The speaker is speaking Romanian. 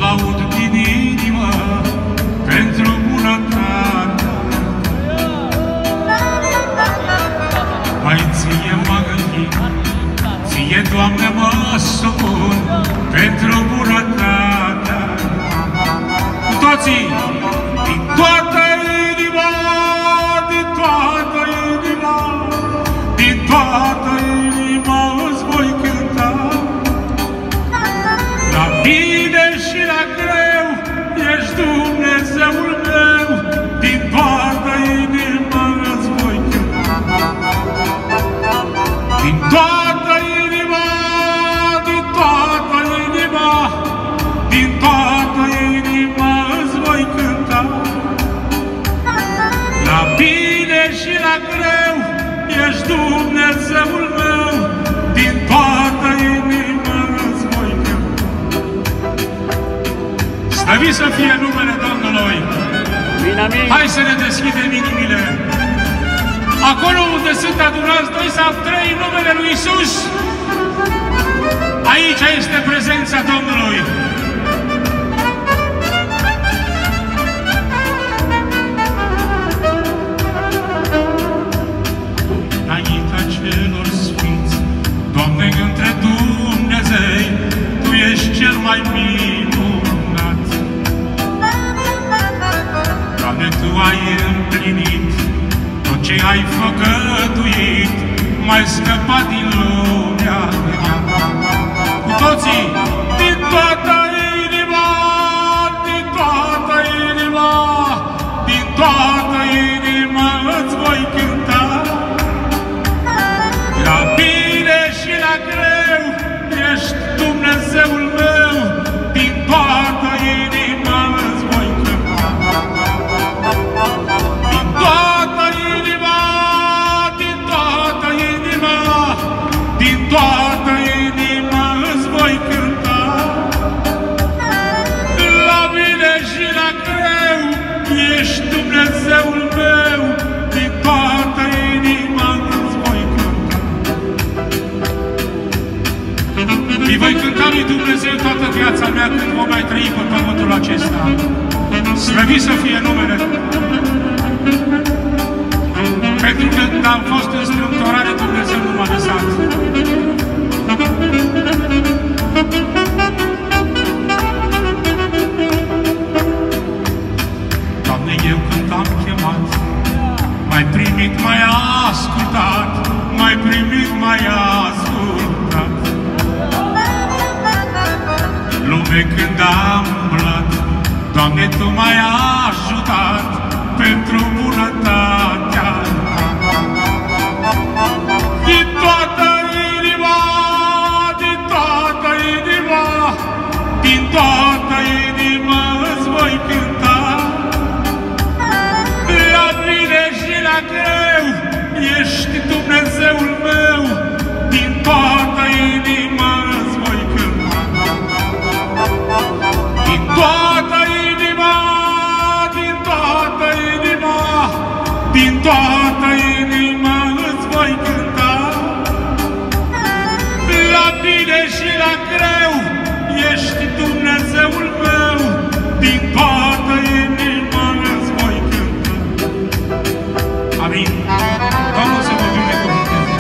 laud din inimă pentru bunătatea. Mai ție mă gândit, ție, Doamne, mă supun pentru bunătatea. Cu toții, din toată inima, din toată inima, din toată inima îți voi cânta. La bine și la greu ești Dumnezeul meu, din toată inima îți voi cânta. Din toată inima, din toată inima, din toată inima îți voi cânta. La bine și la greu ești Dumnezeul meu, din toată inima îți voi cânta. Slăvit să fie numele Domnului! Hai să ne deschidem inimile! Acolo unde sunt adunați doi sau trei în numele lui Iisus, aici este prezența Domnului. Înaintea celor sfinți, Doamne, între Dumnezei, Tu ești cel mai minunat. Doamne, Tu ai împlinit tot ce ai făgăduit, m-ai scăpat din lumea mea. Cu toții, din toată inima, din toată inima, din toată inima îți voi cânta. La bine și la greu ești Dumnezeul meu, din toată inima îți voi cânta. Din toată inima, din toată inima, din toată inima îți voi cânta. La bine și la greu ești Dumnezeul meu, din toată inima îți voi cânta. Îi voi cânta lui Dumnezeu toată viața mea când vom mai trăi pe pământul acesta. Slăvit să fie numele! Pentru că când am fost în strâmtorare, Dumnezeu nu m-a lăsat. Doamne, eu când am chemat, m-ai primit, m-ai ascultat, m-ai primit, m-ai ascultat. Lume când am umblat, Doamne, Tu m-ai ajutat pentru bunătatea. Din toată inima, din toată inima, din toată inima îți voi cânta. La bine și la greu ești Dumnezeul meu, din toată inima îți voi cânta. Din toată inima, din toată inima, din toată inima îți voi cânta. La bine și la greu ești Dumnezeul meu, din toată inima îți voi cânta. Amin. Domnul să vă binecuvânteze.